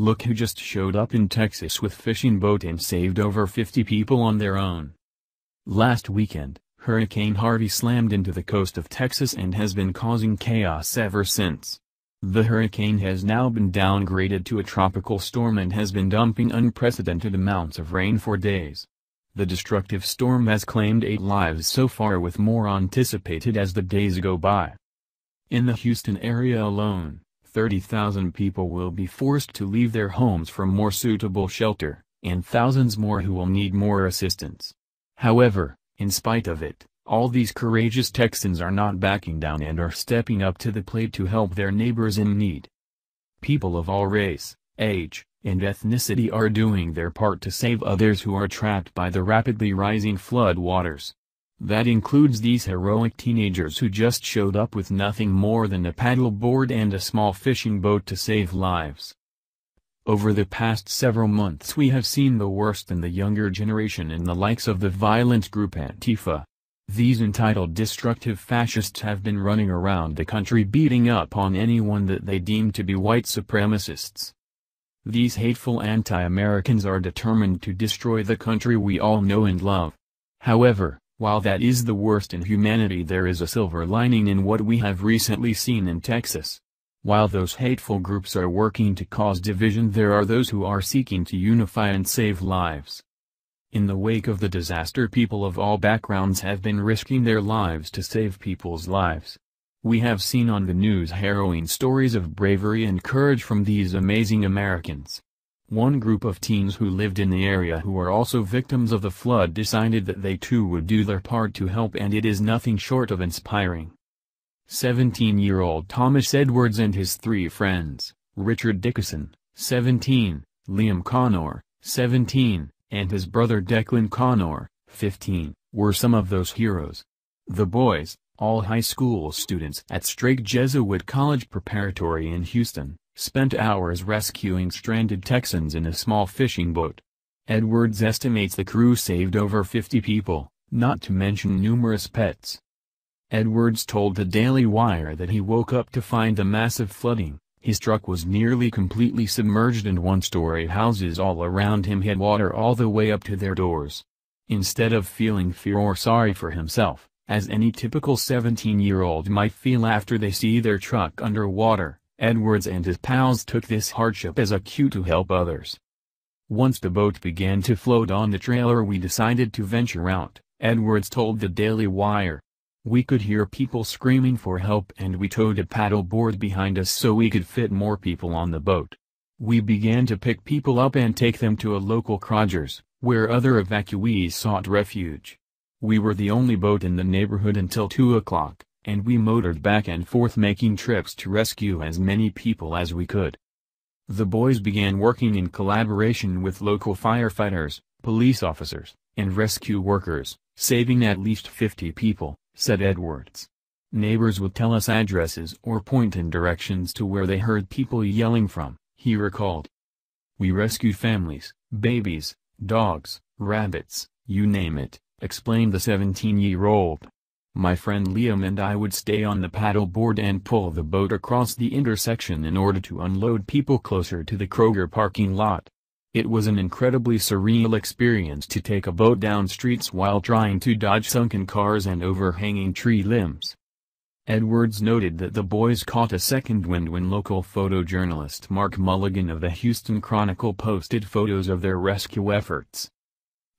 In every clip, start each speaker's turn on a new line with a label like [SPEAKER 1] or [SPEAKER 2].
[SPEAKER 1] Look who just showed up in Texas with fishing boat and saved over 50 people on their own. Last weekend, Hurricane Harvey slammed into the coast of Texas and has been causing chaos ever since. The hurricane has now been downgraded to a tropical storm and has been dumping unprecedented amounts of rain for days. The destructive storm has claimed 8 lives so far, with more anticipated as the days go by. In the Houston area alone, 30,000 people will be forced to leave their homes for more suitable shelter, and thousands more who will need more assistance. However, in spite of it, all these courageous Texans are not backing down and are stepping up to the plate to help their neighbors in need. People of all race, age, and ethnicity are doing their part to save others who are trapped by the rapidly rising flood waters. That includes these heroic teenagers who just showed up with nothing more than a paddle board and a small fishing boat to save lives. Over the past several months we have seen the worst in the younger generation in the likes of the violent group Antifa. These entitled destructive fascists have been running around the country beating up on anyone that they deem to be white supremacists. These hateful anti-Americans are determined to destroy the country we all know and love. However, while that is the worst in humanity, there is a silver lining in what we have recently seen in Texas. While those hateful groups are working to cause division, there are those who are seeking to unify and save lives. In the wake of the disaster, people of all backgrounds have been risking their lives to save people's lives. We have seen on the news harrowing stories of bravery and courage from these amazing Americans. One group of teens who lived in the area who were also victims of the flood decided that they too would do their part to help, and it is nothing short of inspiring. 17-year-old Thomas Edwards and his 3 friends, Richard Dickerson, 17, Liam Connor, 17, and his brother Declan Connor, 15, were some of those heroes. The boys, all high school students at Strake Jesuit College Preparatory in Houston, spent hours rescuing stranded Texans in a small fishing boat. Edwards estimates the crew saved over 50 people, not to mention numerous pets. Edwards told the Daily Wire that he woke up to find the massive flooding. His truck was nearly completely submerged and one-story houses all around him had water all the way up to their doors. Instead of feeling fear or sorry for himself, as any typical 17-year-old might feel after they see their truck underwater, Edwards and his pals took this hardship as a cue to help others. Once the boat began to float on the trailer, we decided to venture out, Edwards told the Daily Wire. We could hear people screaming for help and we towed a paddle board behind us so we could fit more people on the boat. We began to pick people up and take them to a local Rogers, where other evacuees sought refuge. We were the only boat in the neighborhood until 2 o'clock, and we motored back and forth making trips to rescue as many people as we could. The boys began working in collaboration with local firefighters, police officers, and rescue workers, saving at least 50 people, said Edwards. Neighbors would tell us addresses or point in directions to where they heard people yelling from, he recalled. We rescued families, babies, dogs, rabbits, you name it, explained the 17-year-old. My friend Liam and I would stay on the paddleboard and pull the boat across the intersection in order to unload people closer to the Kroger parking lot. It was an incredibly surreal experience to take a boat down streets while trying to dodge sunken cars and overhanging tree limbs. Edwards noted that the boys caught a second wind when local photojournalist Mark Mulligan of the Houston Chronicle posted photos of their rescue efforts.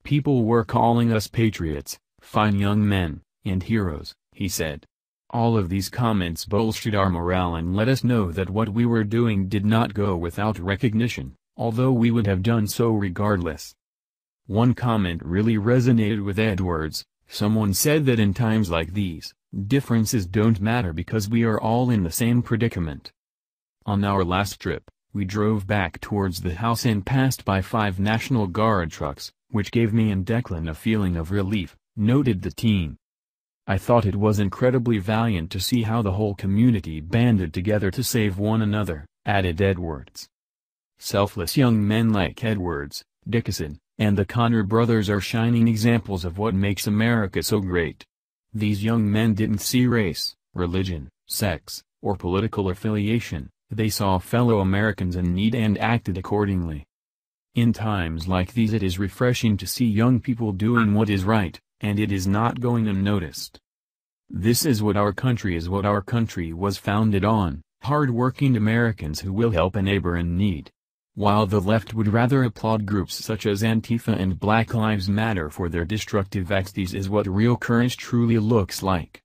[SPEAKER 1] People were calling us patriots, fine young men, and heroes, he said. All of these comments bolstered our morale and let us know that what we were doing did not go without recognition, although we would have done so regardless. One comment really resonated with Edwards. Someone said that in times like these, differences don't matter because we are all in the same predicament. On our last trip, we drove back towards the house and passed by 5 National Guard trucks, which gave me and Declan a feeling of relief, noted the teen. I thought it was incredibly valiant to see how the whole community banded together to save one another, added Edwards. Selfless young men like Edwards, Dickerson, and the Connor brothers are shining examples of what makes America so great. These young men didn't see race, religion, sex, or political affiliation, They saw fellow Americans in need and acted accordingly. In times like these it is refreshing to see young people doing what is right, and it is not going unnoticed. This is what our country is, what our country was founded on, hard-working Americans who will help a neighbor in need. While the left would rather applaud groups such as Antifa and Black Lives Matter for their destructive acts, this is what real courage truly looks like.